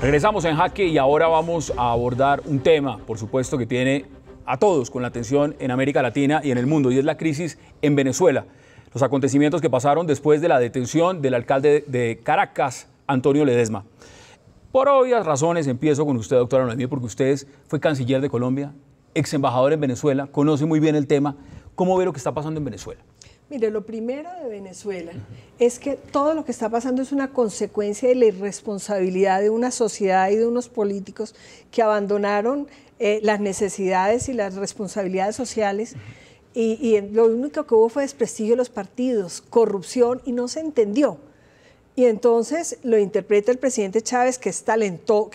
Regresamos en Jaque y ahora vamos a abordar un tema, por supuesto, que tiene a todos con la atención en América Latina y en el mundo, y es la crisis en Venezuela. Los acontecimientos que pasaron después de la detención del alcalde de Caracas, Antonio Ledezma. Por obvias razones, empiezo con usted, doctora Noemí, porque usted fue canciller de Colombia, ex embajador en Venezuela, conoce muy bien el tema. ¿Cómo ve lo que está pasando en Venezuela? Mire, lo primero de Venezuela es que todo lo que está pasando es una consecuencia de la irresponsabilidad de una sociedad y de unos políticos que abandonaron las necesidades y las responsabilidades sociales y lo único que hubo fue desprestigio de los partidos, corrupción y no se entendió. Y entonces lo interpreta el presidente Chávez, que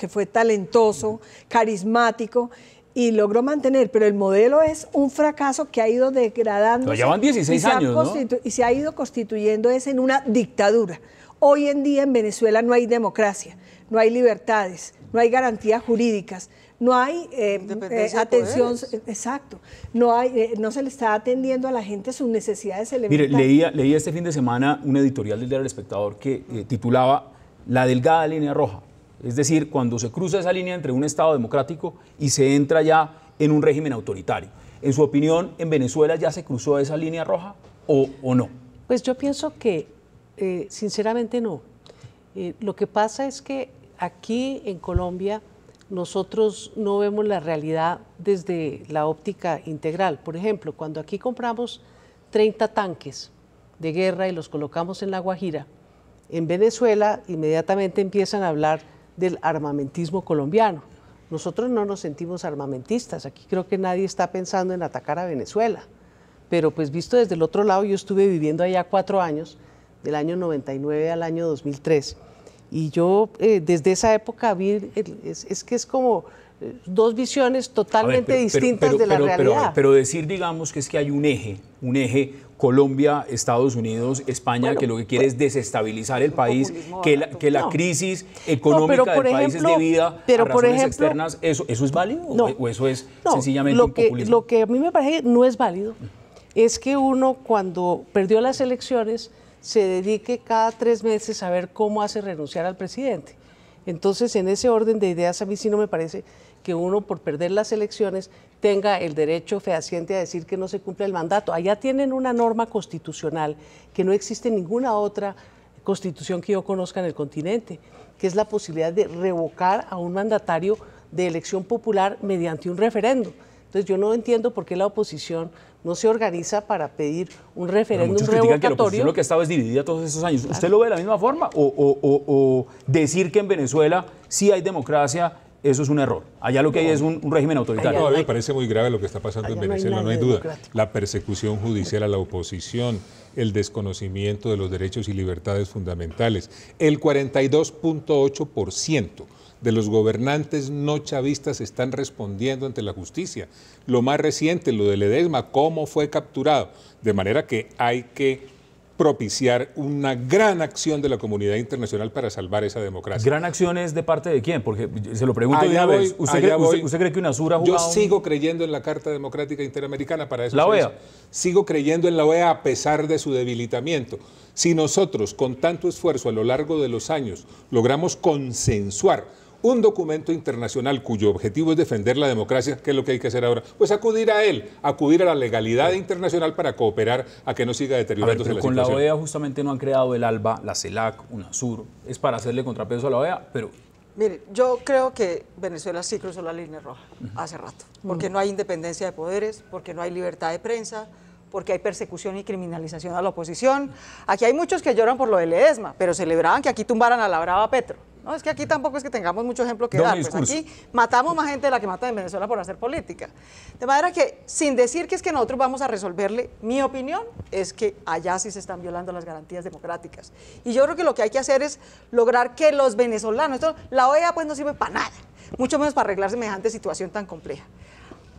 fue talentoso, carismático, y logró mantener, pero el modelo es un fracaso que ha ido degradando. Pero llevan 16 años, ¿no? Y se ha ido constituyendo en una dictadura. Hoy en día en Venezuela no hay democracia, no hay libertades, no hay garantías jurídicas, no hay atención, exacto, no se le está atendiendo a la gente sus necesidades elementales. Mire, leía este fin de semana un editorial del diario El Espectador que titulaba La delgada línea roja. Es decir, cuando se cruza esa línea entre un Estado democrático y se entra ya en un régimen autoritario. En su opinión, ¿en Venezuela ya se cruzó esa línea roja o no? Pues yo pienso que, sinceramente, no. Lo que pasa es que aquí en Colombia nosotros no vemos la realidad desde la óptica integral. Por ejemplo, cuando aquí compramos 30 tanques de guerra y los colocamos en La Guajira, en Venezuela inmediatamente empiezan a hablar del armamentismo colombiano. Nosotros no nos sentimos armamentistas, aquí creo que nadie está pensando en atacar a Venezuela, pero pues visto desde el otro lado, yo estuve viviendo allá 4 años, del año 99 al año 2003, y yo desde esa época vi, es que es como dos visiones totalmente distintas de la realidad. Pero decir, digamos, que es que hay un eje Colombia, Estados Unidos, España, bueno, que lo que quiere es desestabilizar el país, que la crisis económica del país es debida a razones externas, ¿eso es válido o eso es sencillamente un populismo? Lo que a mí me parece no es válido es que uno, cuando perdió las elecciones, se dedique cada 3 meses a ver cómo hace renunciar al presidente. Entonces, en ese orden de ideas, a mí sí no me parece que uno, por perder las elecciones, tenga el derecho fehaciente a decir que no se cumple el mandato. Allá tienen una norma constitucional que no existe en ninguna otra constitución que yo conozca en el continente, que es la posibilidad de revocar a un mandatario de elección popular mediante un referendo. Entonces, yo no entiendo por qué la oposición no se organiza para pedir un referéndum revocatorio. Que la oposición lo que ha estado es dividida todos esos años. ¿Usted lo ve de la misma forma o decir que en Venezuela sí hay democracia, eso es un error? Allá lo que hay es un régimen autoritario. No, a mí me parece muy grave lo que está pasando en Venezuela, no hay duda. La persecución judicial a la oposición, el desconocimiento de los derechos y libertades fundamentales. El 42.8% de los gobernantes no chavistas están respondiendo ante la justicia. Lo más reciente, lo de Ledezma, cómo fue capturado. De manera que hay que propiciar una gran acción de la comunidad internacional para salvar esa democracia. ¿Gran acción es de parte de quién? Porque se lo pregunto de una vez. ¿Usted cree que UNASUR ha jugado? Yo sigo creyendo en la Carta Democrática Interamericana para eso. ¿La OEA? Sigo creyendo en la OEA a pesar de su debilitamiento. Si nosotros, con tanto esfuerzo a lo largo de los años, logramos consensuar un documento internacional cuyo objetivo es defender la democracia, ¿qué es lo que hay que hacer ahora? Pues acudir a él, acudir a la legalidad internacional para cooperar a que no siga deteriorándose la situación. Con la OEA justamente no han creado el ALBA, la CELAC, UNASUR, es para hacerle contrapeso a la OEA, pero... Mire, yo creo que Venezuela sí cruzó la línea roja hace rato, porque no hay independencia de poderes, porque no hay libertad de prensa, porque hay persecución y criminalización a la oposición. Aquí hay muchos que lloran por lo de Ledezma, pero celebraban que aquí tumbaran a la brava Petro. No, es que aquí tampoco es que tengamos mucho ejemplo que dar, pues aquí matamos más gente de la que matan en Venezuela por hacer política. De manera que, sin decir que es que nosotros vamos a resolverle, mi opinión es que allá sí se están violando las garantías democráticas. Y yo creo que lo que hay que hacer es lograr que los venezolanos, la OEA pues no sirve para nada, mucho menos para arreglar semejante situación tan compleja.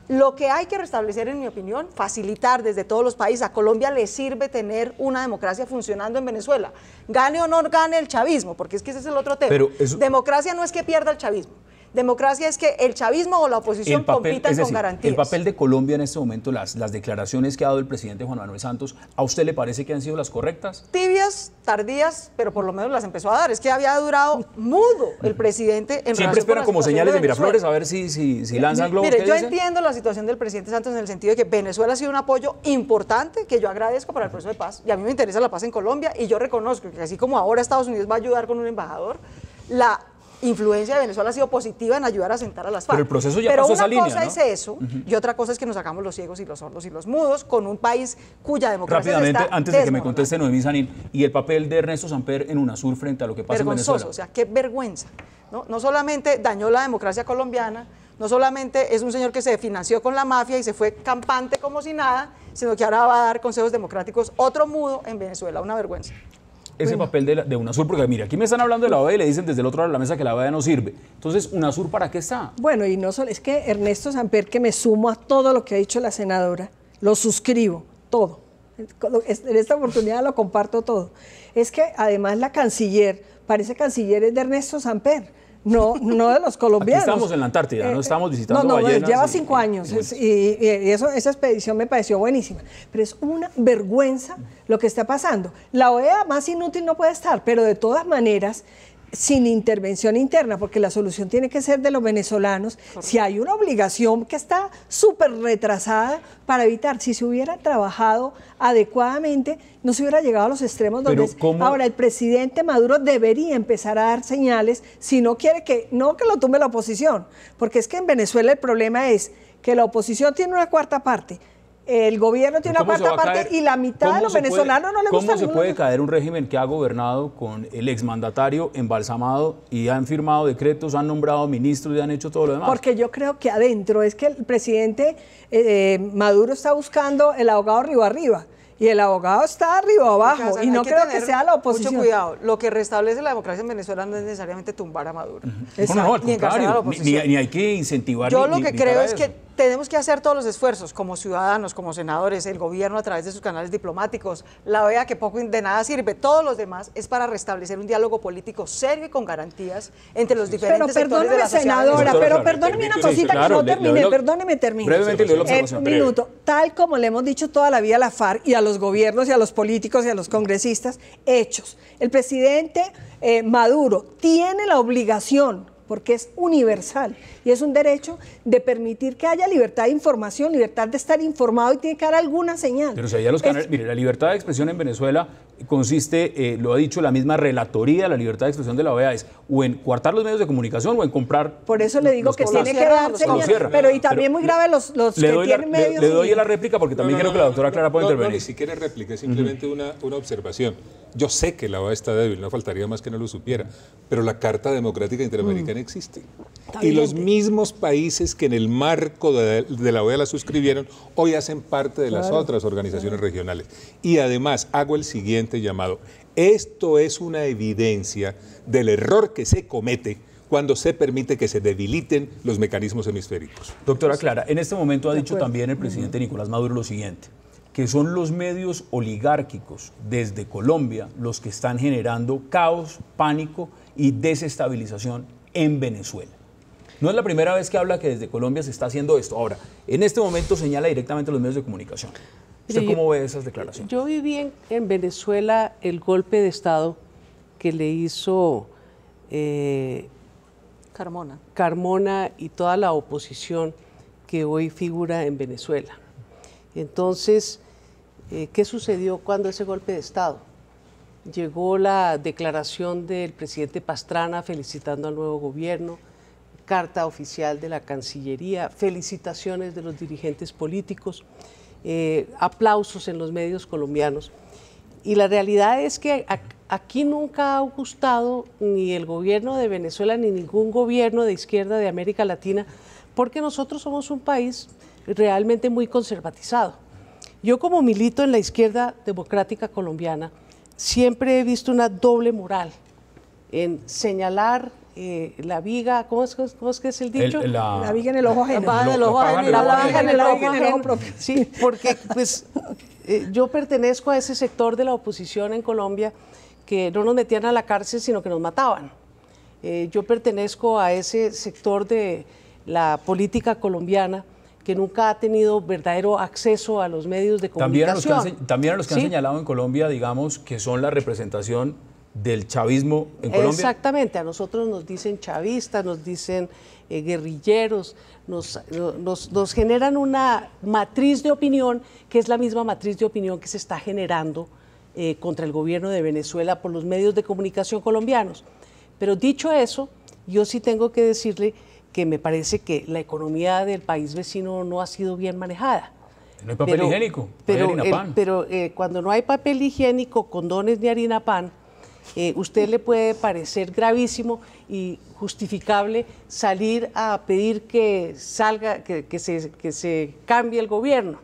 Lo que hay que restablecer, en mi opinión, facilitar desde todos los países. A Colombia le sirve tener una democracia funcionando en Venezuela. Gane o no gane el chavismo, porque es que ese es el otro tema. Democracia no es que pierda el chavismo. Democracia es que el chavismo o la oposición compitan con garantías. El papel de Colombia en este momento, las declaraciones que ha dado el presidente Juan Manuel Santos, ¿a usted le parece que han sido las correctas? Tibias, tardías, pero por lo menos las empezó a dar. Es que había durado mudo el presidente en Siempre esperan como señales de Miraflores a ver si lanzan globos. Mire, yo entiendo la situación del presidente Santos en el sentido de que Venezuela ha sido un apoyo importante que yo agradezco para el proceso de paz, y a mí me interesa la paz en Colombia, y yo reconozco que así como ahora Estados Unidos va a ayudar con un embajador, la influencia de Venezuela ha sido positiva en ayudar a sentar a las FARC. Pero el proceso ya pasó esa línea, ¿no? Pero una cosa es eso, y otra cosa es que nos hagamos los ciegos y los sordos y los mudos con un país cuya democracia rápidamente, está antes de que me conteste Noemí Sanín, y el papel de Ernesto Samper en UNASUR frente a lo que pasa en Venezuela. O sea, qué vergüenza, ¿no? No solamente dañó la democracia colombiana, no solamente es un señor que se financió con la mafia y se fue campante como si nada, sino que ahora va a dar consejos democráticos, otro mudo en Venezuela, una vergüenza. Ese papel de UNASUR, porque mira, aquí me están hablando de la OEA y le dicen desde el otro lado de la mesa que la OEA no sirve. Entonces, ¿UNASUR para qué está? Bueno, y no solo, es que Ernesto Samper, que me sumo a todo lo que ha dicho la senadora, lo suscribo, todo. En esta oportunidad lo comparto todo. Es que además la canciller, parece canciller es de Ernesto Samper. No de los colombianos. Aquí estamos en la Antártida, no estamos visitando ballenas. Lleva 5 años y esa expedición me pareció buenísima. Pero es una vergüenza lo que está pasando. La OEA más inútil no puede estar, pero de todas maneras, sin intervención interna, porque la solución tiene que ser de los venezolanos. Si hay una obligación que está súper retrasada para evitar, si se hubiera trabajado adecuadamente, no se hubiera llegado a los extremos donde ahora el presidente Maduro debería empezar a dar señales si no quiere que lo tumbe la oposición, porque es que en Venezuela el problema es que la oposición tiene una cuarta parte, el gobierno tiene una cuarta parte y la mitad de los venezolanos no le gusta. ¿Cómo se puede caer un régimen que ha gobernado con el exmandatario embalsamado y han firmado decretos, han nombrado ministros y han hecho todo lo demás? Porque yo creo que adentro es que el presidente Maduro está buscando el abogado arriba. Y el abogado está arriba o abajo, y no creo que sea la oposición. Mucho cuidado, lo que restablece la democracia en Venezuela no es necesariamente tumbar a Maduro. No, al contrario, ni hay que incentivar. Yo lo que creo es que tenemos que hacer todos los esfuerzos como ciudadanos, como senadores, el gobierno a través de sus canales diplomáticos, la OEA que poco de nada sirve, todos los demás, es para restablecer un diálogo político serio y con garantías entre los diferentes sectores de la sociedad. Senadora, pero perdóneme una cosita que no terminé, perdóneme terminar. Brevemente le doy la observación. Un minuto, tal como le hemos dicho toda la vida a la FARC y a los gobiernos y a los políticos y a los congresistas, hechos. El presidente Maduro tiene la obligación, porque es universal y es un derecho de permitir que haya libertad de información, libertad de estar informado, y tiene que dar alguna señal. Pero si allá los canales, mire, la libertad de expresión en Venezuela consiste, lo ha dicho la misma relatoría, la libertad de expresión de la OEA es o en coartar los medios de comunicación o en comprar. Por eso le digo que tiene que dar señal, pero y también muy grave los que tienen medios. Le doy la réplica porque también creo que la doctora Clara puede intervenir. Ni siquiera réplica, simplemente una observación. Yo sé que la OEA está débil, no faltaría más que no lo supiera, pero la Carta Democrática Interamericana existe. Y los mismos países que en el marco de la OEA la suscribieron, hoy hacen parte de las otras organizaciones regionales. Y además, hago el siguiente llamado. Esto es una evidencia del error que se comete cuando se permite que se debiliten los mecanismos hemisféricos. Doctora Clara, en este momento ha dicho también el presidente Nicolás Maduro lo siguiente, que son los medios oligárquicos desde Colombia los que están generando caos, pánico y desestabilización en Venezuela. No es la primera vez que habla que desde Colombia se está haciendo esto. Ahora, en este momento señala directamente a los medios de comunicación. ¿Usted cómo ve esas declaraciones? Yo viví en Venezuela el golpe de Estado que le hizo Carmona y toda la oposición que hoy figura en Venezuela. Entonces, ¿qué sucedió cuando ese golpe de Estado? Llegó la declaración del presidente Pastrana felicitando al nuevo gobierno, carta oficial de la Cancillería, felicitaciones de los dirigentes políticos, aplausos en los medios colombianos. Y la realidad es que aquí nunca ha gustado ni el gobierno de Venezuela ni ningún gobierno de izquierda de América Latina, porque nosotros somos un país realmente muy conservatizado. Yo, como milito en la izquierda democrática colombiana, siempre he visto una doble moral en señalar la viga, ¿cómo es que es el dicho? La viga en el ojo ajeno. La viga en el ojo ajeno. Sí, porque pues yo pertenezco a ese sector de la oposición en Colombia que no nos metían a la cárcel, sino que nos mataban. Yo pertenezco a ese sector de la política colombiana que nunca ha tenido verdadero acceso a los medios de comunicación. También a los que han señalado en Colombia, digamos, que son la representación del chavismo en Colombia. Exactamente, a nosotros nos dicen chavistas, nos dicen guerrilleros, nos generan una matriz de opinión que es la misma matriz de opinión que se está generando contra el gobierno de Venezuela por los medios de comunicación colombianos. Pero dicho eso, yo sí tengo que decirle que me parece que la economía del país vecino no ha sido bien manejada. No hay papel higiénico, no hay harina pan. Pero cuando no hay papel higiénico, condones ni harina pan, usted le puede parecer gravísimo y justificable salir a pedir que salga, que se cambie el gobierno.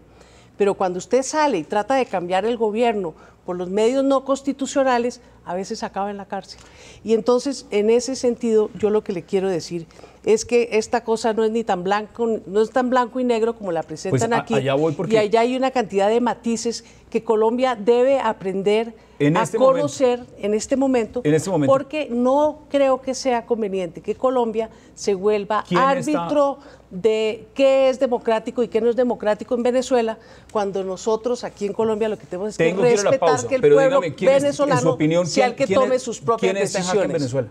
Pero cuando usted sale y trata de cambiar el gobierno por los medios no constitucionales, a veces acaba en la cárcel. Y entonces, en ese sentido, yo lo que le quiero decir es que esta cosa no es ni tan blanco, no es tan blanco y negro como la presentan aquí. Allá voy porque... Y allá hay una cantidad de matices que Colombia debe aprender a conocer en este momento, porque no creo que sea conveniente que Colombia se vuelva árbitro de qué es democrático y qué no es democrático en Venezuela, cuando nosotros aquí en Colombia lo que tenemos es que respetar que el pueblo venezolano sea el que tome sus propias decisiones. ¿Quién está en jaque en Venezuela?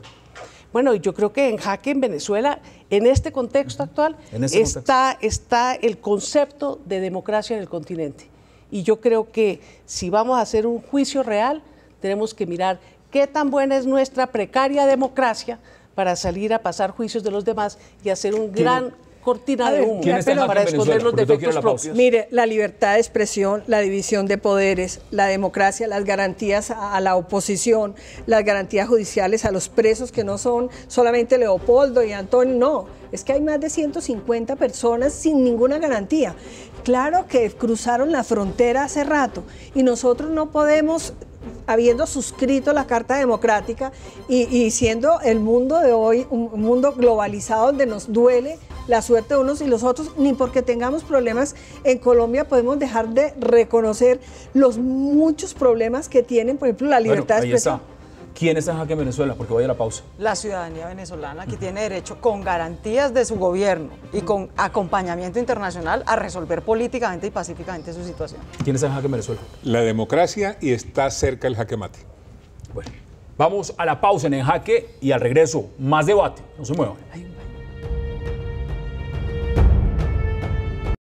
Bueno, yo creo que en jaque en Venezuela, en este contexto actual, está el concepto de democracia en el continente. Y yo creo que si vamos a hacer un juicio real, tenemos que mirar qué tan buena es nuestra precaria democracia para salir a pasar juicios de los demás y hacer un gran cortina de humo para esconder los defectos propios. Mire, la libertad de expresión, la división de poderes, la democracia, las garantías a la oposición, las garantías judiciales a los presos, que no son solamente Leopoldo y Antonio, no, es que hay más de 150 personas sin ninguna garantía. Claro que cruzaron la frontera hace rato y nosotros no podemos, habiendo suscrito la Carta Democrática y siendo el mundo de hoy un mundo globalizado donde nos duele la suerte de unos y los otros, ni porque tengamos problemas en Colombia podemos dejar de reconocer los muchos problemas que tienen, por ejemplo, la libertad de expresión. Está. ¿Quién está en jaque en Venezuela? Porque voy a la pausa. La ciudadanía venezolana, que tiene derecho, con garantías de su gobierno y con acompañamiento internacional, a resolver políticamente y pacíficamente su situación. ¿Quién está en jaque en Venezuela? La democracia, y está cerca el jaque mate. Bueno, vamos a la pausa en jaque y al regreso, más debate. No se muevan.